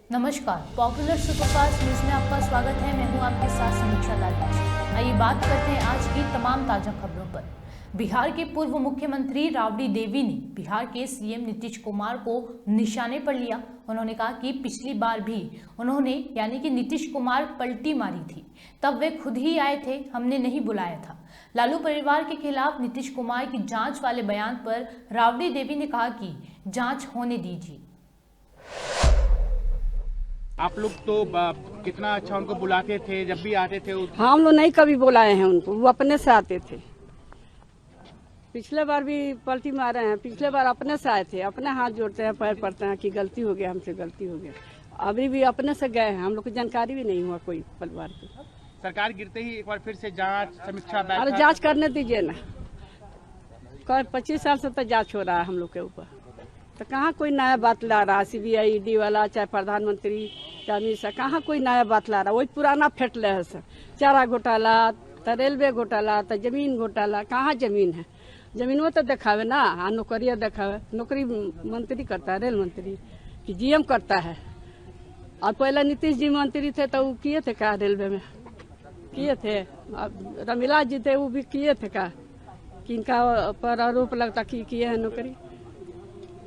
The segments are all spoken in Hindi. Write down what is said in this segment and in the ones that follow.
नमस्कार, पॉपुलर सुपरफास्ट न्यूज में आपका स्वागत है। मैं हूं आपके साथ समीक्षा लाल। आइए बात करते हैं आज की तमाम ताजा खबरों पर। बिहार के पूर्व मुख्यमंत्री राबड़ी देवी ने बिहार के सीएम नीतीश कुमार को निशाने पर लिया। उन्होंने कहा कि पिछली बार भी उन्होंने यानी कि नीतीश कुमार पलटी मारी थी, तब वे खुद ही आए थे, हमने नहीं बुलाया था। लालू परिवार के खिलाफ नीतीश कुमार की जांच वाले बयान पर राबड़ी देवी ने कहा कि जांच होने दीजिए। आप लोग तो कितना अच्छा उनको बुलाते थे, जब भी आते थे हम लोग नहीं कभी बुलाए हैं उनको, वो अपने से आते थे। पिछले बार भी पलटी मारे हैं, पिछले बार अपने से आए थे, अपने हाथ जोड़ते हैं, पैर पड़ते हैं कि गलती हो गया, हमसे गलती हो गया। अभी भी अपने से गए हैं, हम लोग को जानकारी भी नहीं हुआ कोई परिवार की। सरकार गिरते ही एक बार फिर से जांच समीक्षा बैठक। अरे जांच करने दीजिए ना, 25 साल से तो जांच हो रहा है हम लोग के ऊपर, तो कहाँ कोई नया बात ला रहा है। CBI ईडी वाला, चाहे प्रधानमंत्री, चाहे अमित शाह, कहाँ कोई नया बात ला रहा है। वही पुराना फेटले है सर, चारा घोटाला, तो रेलवे घोटाला, तो जमीन घोटाला। कहाँ जमीन है, जमीनों तो दिखावे ना, नौकरियाँ दिखावे। नौकरी मंत्री करता है, रेल मंत्री कि GM करता है। और पहले नीतीश जी मंत्री थे तो वो किए थे क्या, रेलवे में किए थे। रमीला जी थे, वो भी किए थे क्या, कि इनका पर आरोप लगता कि किए हैं नौकरी।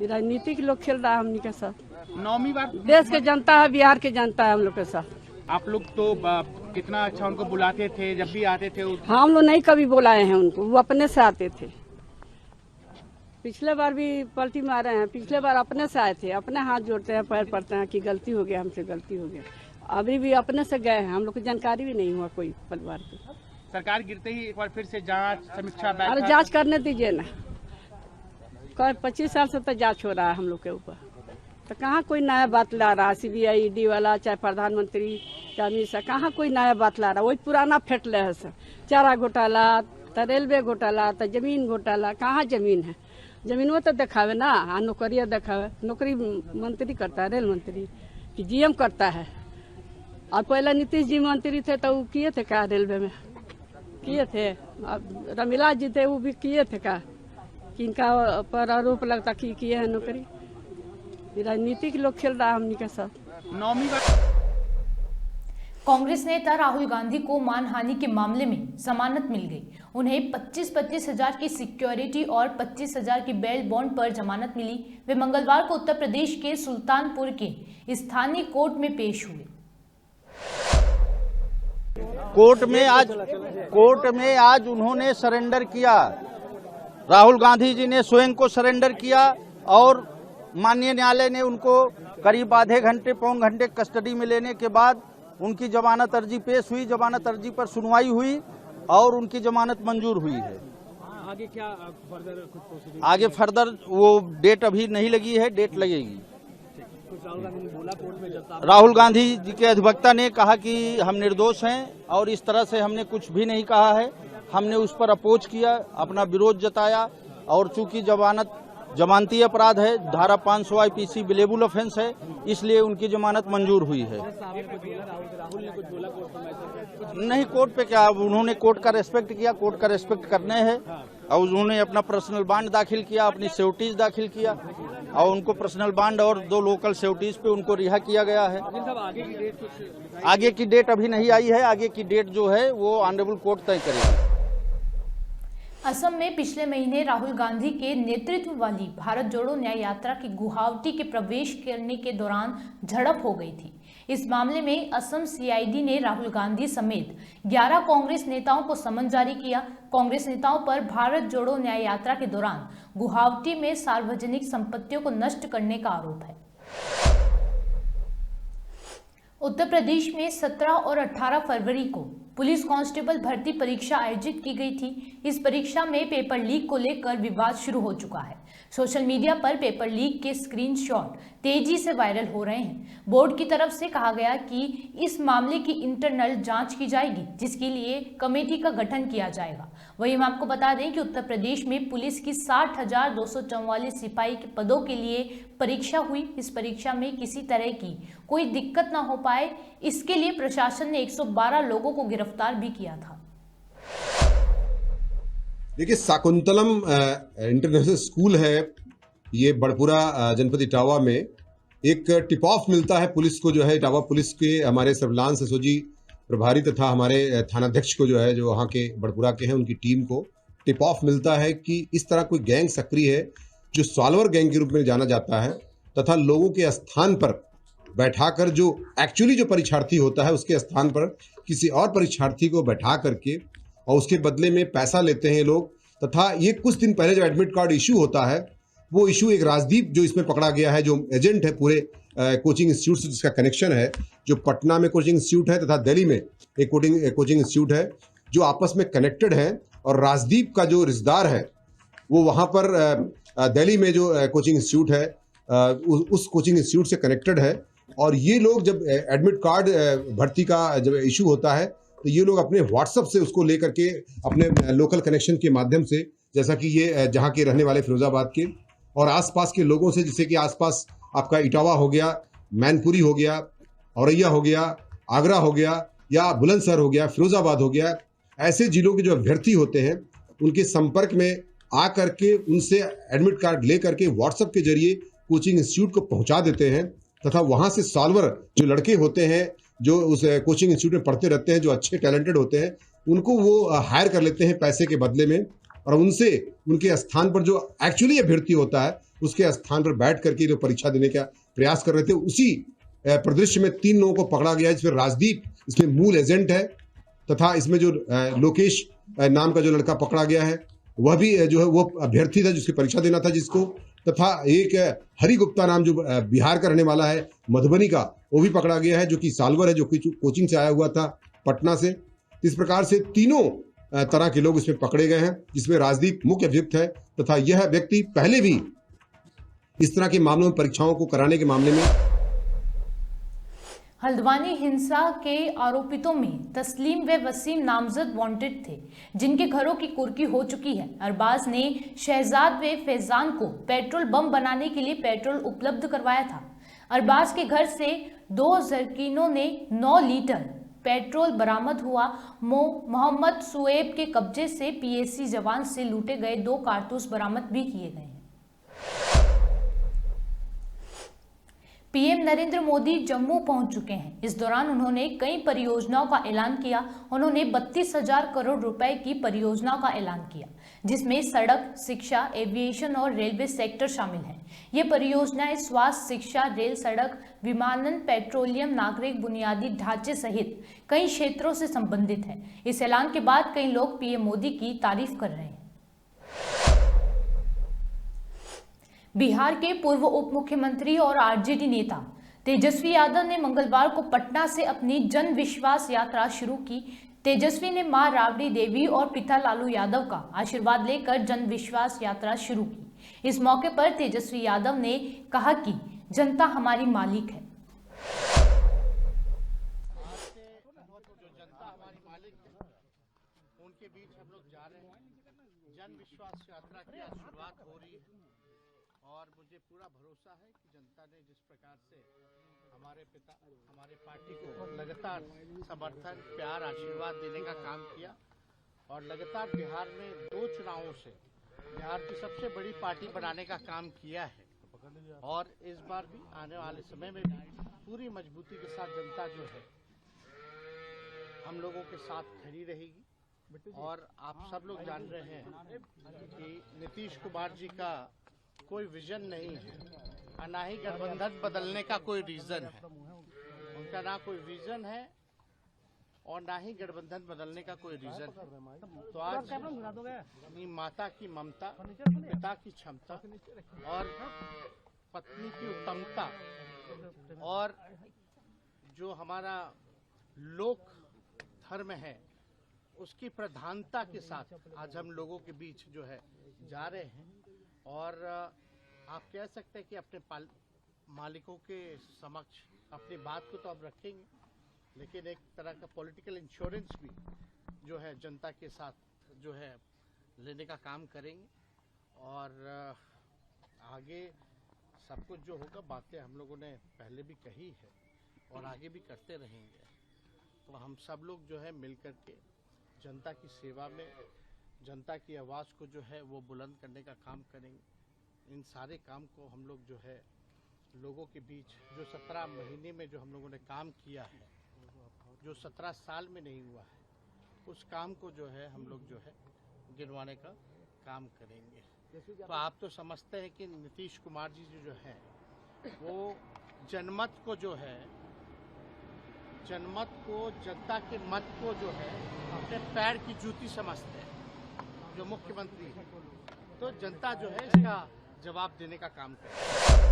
राजनीतिक लोग खेल रहा है हमनी के साथ। 9वीं बार देश के जनता है, बिहार के जनता है हम लोग के साथ। आप लोग तो कितना अच्छा उनको बुलाते थे, जब भी आते थे हम लोग नहीं कभी बुलाए हैं उनको, वो अपने से आते थे। पिछले बार भी पलटी मारे हैं, पिछले बार अपने से आए थे, अपने हाथ जोड़ते हैं, पैर पड़ते हैं कि गलती हो गया, हमसे गलती हो गया। अभी भी अपने से गए हैं, हम लोग को जानकारी भी नहीं हुआ कोई परिवार की। सरकार गिरते ही एक बार फिर से जांच समीक्षा बैठक। अरे जांच करने दीजिए ना, 25 साल से तो जांच हो रहा है हम लोग के ऊपर, तो कहाँ कोई नया बात ला रहा है। CBI ईडी वाला, चाहे प्रधानमंत्री, चाहे अमित शाह, कहाँ कोई नया बात ला रहा है। वही पुराना फेटले है सर, चारा घोटाला, तो रेलवे घोटाला, तो जमीन घोटाला। कहाँ जमीन है, जमीनों तो दिखावे ना, नौकरियाँ दिखावे। नौकरी मंत्री करता है, रेल मंत्री कि GM करता है। और पहले नीतीश जी मंत्री थे तो वो किए थे क्या, रेलवे में किए थे। रमीला जी थे, वो भी किए थे क्या, कि इनका पर आरोप लगता कि किए हैं नौकरी। राजनीतिक लोग खेल रहा है हमनी के साथ। 9वीं बार कांग्रेस नेता राहुल गांधी को मानहानि के मामले में जमानत मिल गई। उन्हें 25-25 हजार की सिक्योरिटी और 25 हजार की बेल बॉन्ड पर जमानत मिली। वे मंगलवार को उत्तर प्रदेश के सुल्तानपुर के स्थानीय कोर्ट में पेश हुए। कोर्ट में आज उन्होंने सरेंडर किया। राहुल गांधी जी ने स्वयं को सरेंडर किया और माननीय न्यायालय ने उनको करीब आधे घंटे पौन घंटे कस्टडी में लेने के बाद उनकी जमानत अर्जी पेश हुई। जमानत अर्जी पर सुनवाई हुई और उनकी जमानत मंजूर हुई है। आगे क्या फर्दर कुछ प्रोसीडिंग? आगे फर्दर वो डेट अभी नहीं लगी है, डेट लगेगी। राहुल गांधी ने बोला कोर्ट में, जब राहुल गांधी जी के अधिवक्ता ने कहा कि हम निर्दोष हैं और इस तरह से हमने कुछ भी नहीं कहा है। हमने उस पर अपोज किया, अपना विरोध जताया और चूंकि जमानती अपराध है, धारा 500 IPC बिलेबल ऑफेंस है, इसलिए उनकी जमानत मंजूर हुई है। राहुल ने कुछ बोला कोर्ट में? नहीं, कोर्ट पे क्या, उन्होंने कोर्ट का रेस्पेक्ट किया, कोर्ट का रेस्पेक्ट करने हैं और उन्होंने अपना पर्सनल बांड दाखिल किया, अपनी सेफ्टीज दाखिल किया और उनको पर्सनल बांड और 2 लोकल सेफ्टीज पे उनको रिहा किया गया है। आगे की डेट अभी नहीं आई है, आगे की डेट जो है वो ऑनरेबल कोर्ट तय करेगी। असम में पिछले महीने राहुल गांधी के नेतृत्व वाली भारत जोड़ो न्याय यात्रा की गुवाहाटी के प्रवेश करने के दौरान झड़प हो गई थी। इस मामले में असम CID ने राहुल गांधी समेत 11 कांग्रेस नेताओं को समन जारी किया। कांग्रेस नेताओं पर भारत जोड़ो न्याय यात्रा के दौरान गुवाहाटी में सार्वजनिक संपत्तियों को नष्ट करने का आरोप है। उत्तर प्रदेश में 17 और 18 फरवरी को पुलिस कांस्टेबल भर्ती परीक्षा आयोजित की गई थी। इस परीक्षा में पेपर लीक को लेकर विवाद शुरू हो चुका है। सोशल मीडिया पर पेपर लीक के स्क्रीनशॉट तेजी से वायरल हो रहे हैं। बोर्ड की तरफ से कहा गया कि इस मामले की इंटरनल जांच की जाएगी, जिसके लिए कमेटी का गठन किया जाएगा। वहीं हम आपको बता दें कि उत्तर प्रदेश में पुलिस की 60,244 सिपाही के पदों के लिए परीक्षा हुई। इस परीक्षा में किसी तरह की कोई दिक्कत न हो पाए, इसके लिए प्रशासन ने 112 लोगों को गिरफ्तार भी किया था। देखिए, शाकुंतलम इंटरनेशनल स्कूल है ये बड़पुरा जनपद इटावा में, एक टिप ऑफ मिलता है पुलिस को, जो है इटावा पुलिस के हमारे सर्विलांस एसओजी प्रभारी तथा हमारे थानाध्यक्ष को, जो है जो वहाँ के बड़पुरा के हैं, उनकी टीम को टिप ऑफ मिलता है कि इस तरह कोई गैंग सक्रिय है जो सॉल्वर गैंग के रूप में जाना जाता है, तथा लोगों के स्थान पर बैठाकर जो एक्चुअली जो परीक्षार्थी होता है उसके स्थान पर किसी और परीक्षार्थी को बैठा करके और उसके बदले में पैसा लेते हैं लोग। तथा ये कुछ दिन पहले जो एडमिट कार्ड इशू होता है, वो इशू एक राजदीप जो इसमें पकड़ा गया है, जो एजेंट है पूरे कोचिंग इंस्टीट्यूट से जिसका कनेक्शन है, जो पटना में कोचिंग इंस्टीट्यूट है तथा दिल्ली में एक कोचिंग इंस्टीट्यूट है, जो आपस में कनेक्टेड है। और राजदीप का जो रिश्तेदार है वो वहाँ पर दिल्ली में जो कोचिंग इंस्टीट्यूट है उस कोचिंग इंस्टीट्यूट से कनेक्टेड है। और ये लोग जब एडमिट कार्ड भर्ती का जब इशू होता है तो ये लोग अपने व्हाट्सएप से उसको लेकर के अपने लोकल कनेक्शन के माध्यम से, जैसा कि ये जहाँ के रहने वाले फिरोजाबाद के और आसपास के लोगों से, जैसे कि आसपास आपका इटावा हो गया, मैनपुरी हो गया, औरैया हो गया, आगरा हो गया, या बुलंदशहर हो गया, फिरोजाबाद हो गया, ऐसे जिलों के जो अभ्यर्थी होते हैं उनके संपर्क में आ करके उनसे एडमिट कार्ड ले करके व्हाट्सएप के जरिए कोचिंग इंस्टीट्यूट को पहुंचा देते हैं। तथा वहां से सॉल्वर जो लड़के होते हैं जो उस कोचिंग इंस्टीट्यूट में पढ़ते रहते हैं, जो अच्छे टैलेंटेड होते हैं, उनको वो हायर कर लेते हैं पैसे के बदले में, और उनसे उनके स्थान पर जो एक्चुअली अभ्यर्थी होता है उसके स्थान पर बैठ करके जो परीक्षा देने का प्रयास कर रहे थे, उसी परिदृश्य में 3 लोगों को पकड़ा गया है, जिसमें राजदीप इसमें मूल एजेंट है, तथा इसमें जो लोकेश नाम का जो लड़का पकड़ा गया है वह भी जो है वो अभ्यर्थी था जिसकी परीक्षा देना था जिसको, तथा एक हरि गुप्ता नाम जो बिहार का रहने वाला है, मधुबनी का, वो भी पकड़ा गया है, जो कि साल्वर है, जो कि कोचिंग से आया हुआ था पटना से। इस प्रकार से तीनों तरह के लोग इसमें पकड़े गए हैं, जिसमें राजदीप मुख्य अभियुक्त है, तथा यह व्यक्ति पहले भी इस तरह के मामलों में परीक्षाओं को कराने के मामले में। हल्द्वानी हिंसा के आरोपितों में तस्लीम व वसीम नामजद वांटेड थे, जिनके घरों की कुर्की हो चुकी है। अरबाज ने शहजाद व फैजान को पेट्रोल बम बनाने के लिए पेट्रोल उपलब्ध करवाया था। अरबाज के घर से 2 जरकीनों ने 9 लीटर पेट्रोल बरामद हुआ। मोहम्मद सुएब के कब्जे से पीएसी जवान से लूटे गए 2 कारतूस बरामद भी किए गए हैं। पीएम नरेंद्र मोदी जम्मू पहुंच चुके हैं। इस दौरान उन्होंने कई परियोजनाओं का ऐलान किया। उन्होंने 32,000 करोड़ रुपए की परियोजनाओं का ऐलान किया, जिसमें सड़क, शिक्षा, एविएशन और रेलवे सेक्टर शामिल हैं। ये परियोजनाएं स्वास्थ्य, शिक्षा, रेल, सड़क, विमानन, पेट्रोलियम, नागरिक बुनियादी ढांचे सहित कई क्षेत्रों से संबंधित है। इस ऐलान के बाद कई लोग पीएम मोदी की तारीफ कर रहे हैं। बिहार के पूर्व उप मुख्यमंत्री और आरजेडी नेता तेजस्वी यादव ने मंगलवार को पटना से अपनी जन विश्वास यात्रा शुरू की। तेजस्वी ने मां राबड़ी देवी और पिता लालू यादव का आशीर्वाद लेकर जन विश्वास यात्रा शुरू की। इस मौके पर तेजस्वी यादव ने कहा कि जनता हमारी मालिक है। उनके बीच हम लोग जा रहे हैं। जन विश्वास यात्रा की शुरुआत हो रही है और मुझे पूरा भरोसा है कि जनता ने जिस प्रकार से हमारे पार्टी को लगातार समर्थन, प्यार, आशीर्वाद देने का काम किया और लगातार बिहार में 2 चुनावों से बिहार की सबसे बड़ी पार्टी बनाने का काम किया है। और इस बार भी आने वाले समय में भी पूरी मजबूती के साथ जनता जो है हम लोगों के साथ खड़ी रहेगी। और आप सब लोग जान रहे हैं कि नीतीश कुमार जी का कोई विजन नहीं है और ना ही गठबंधन बदलने का कोई रीजन है। उनका ना कोई विजन है और ना ही गठबंधन बदलने का कोई रीजन है। तो आज अपनी माता की ममता, पिता की क्षमता और पत्नी की उत्तमता और जो हमारा लोक धर्म है उसकी प्रधानता के साथ आज हम लोगों के बीच जो है जा रहे हैं। और आप कह सकते हैं कि अपने मालिकों के समक्ष अपनी बात को तो हम रखेंगे, लेकिन एक तरह का पॉलिटिकल इंश्योरेंस भी जो है जनता के साथ जो है लेने का काम करेंगे। और आगे सब कुछ जो होगा बातें हम लोगों ने पहले भी कही है और आगे भी करते रहेंगे। तो हम सब लोग जो है मिल कर के जनता की सेवा में जनता की आवाज़ को जो है वो बुलंद करने का काम करेंगे। इन सारे काम को हम लोग जो है लोगों के बीच जो 17 महीने में जो हम लोगों ने काम किया है, जो 17 साल में नहीं हुआ है, उस काम को जो है हम लोग जो है गिनवाने का काम करेंगे। तो आप तो समझते हैं कि नीतीश कुमार जी जो है वो जनमत को जो है, जनमत को, जनता के मत को जो है अपने पैर की जूती समझते हैं जो मुख्यमंत्री है। तो जनता जो है इसका जवाब देने का काम करेगी।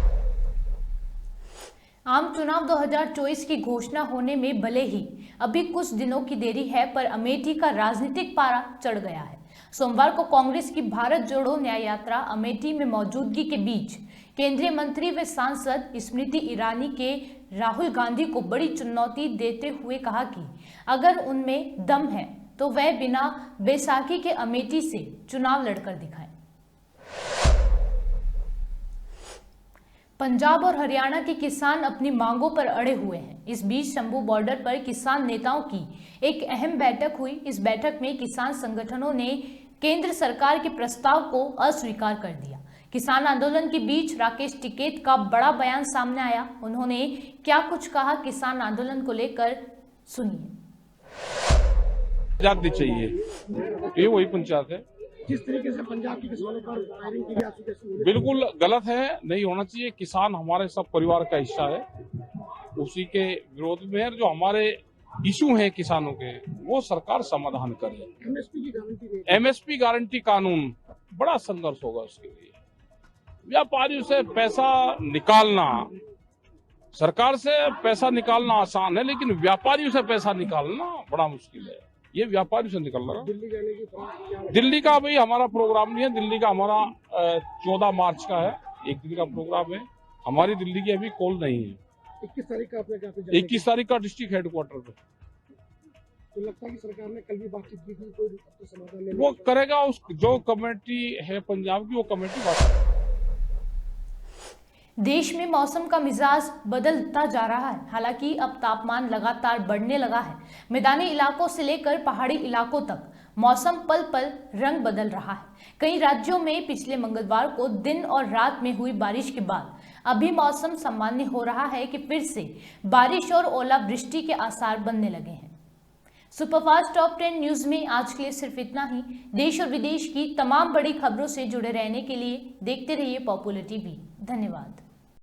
आम चुनाव 2024 की घोषणा होने में भले ही अभी कुछ दिनों की देरी है, पर अमेठी का राजनीतिक पारा चढ़ गया है। सोमवार को कांग्रेस की भारत जोड़ो न्याय यात्रा अमेठी में मौजूदगी के बीच केंद्रीय मंत्री व सांसद स्मृति ईरानी के राहुल गांधी को बड़ी चुनौती देते हुए कहा कि अगर उनमें दम है तो वह बिना बैसाखी के अमेठी से चुनाव लड़कर दिखाएं। पंजाब और हरियाणा के किसान अपनी मांगों पर अड़े हुए हैं। इस बीच शंभू बॉर्डर पर किसान नेताओं की एक अहम बैठक हुई। इस बैठक में किसान संगठनों ने केंद्र सरकार के प्रस्ताव को अस्वीकार कर दिया। किसान आंदोलन के बीच राकेश टिकैत का बड़ा बयान सामने आया। उन्होंने क्या कुछ कहा किसान आंदोलन को लेकर, सुनिए। आजादी चाहिए, ये वही पंचायत है। जिस तरीके से पंजाब के किसानों पर फायरिंग की जा चुकी है, बिल्कुल गलत है, नहीं होना चाहिए। किसान हमारे सब परिवार का हिस्सा है, उसी के विरोध में है। जो हमारे इशू हैं किसानों के, वो सरकार समाधान करे। एमएसपी की गारंटी नहीं। एमएसपी गारंटी कानून, बड़ा संघर्ष होगा उसके लिए। व्यापारियों से पैसा निकालना, सरकार से पैसा निकालना आसान है, लेकिन व्यापारियों से पैसा निकालना बड़ा मुश्किल है। ये व्यापारी से निकल रहा। दिल्ली जाने की दिल्ली का भाई हमारा प्रोग्राम नहीं है। दिल्ली का हमारा 14 मार्च का है, एक दिन का प्रोग्राम है। हमारी दिल्ली की अभी कॉल नहीं है। 21 तारीख का अपने जाते जाने 21 तारीख का डिस्ट्रिक्ट हेडक्वार्टर पे। तो लगता है कि सरकार ने कल भी बातचीत की थी, कोई तो समाधान नहीं। वो करेगा, उस जो कमेटी है पंजाब की, वो कमेटी बात। देश में मौसम का मिजाज बदलता जा रहा है। हालांकि अब तापमान लगातार बढ़ने लगा है। मैदानी इलाकों से लेकर पहाड़ी इलाकों तक मौसम पल पल रंग बदल रहा है। कई राज्यों में पिछले मंगलवार को दिन और रात में हुई बारिश के बाद अभी मौसम सामान्य हो रहा है कि फिर से बारिश और ओलावृष्टि के आसार बनने लगे हैं। सुपरफास्ट टॉप 10 न्यूज में आज के लिए सिर्फ इतना ही। देश और विदेश की तमाम बड़ी खबरों से जुड़े रहने के लिए देखते रहिए पॉपुलर टीवी। धन्यवाद।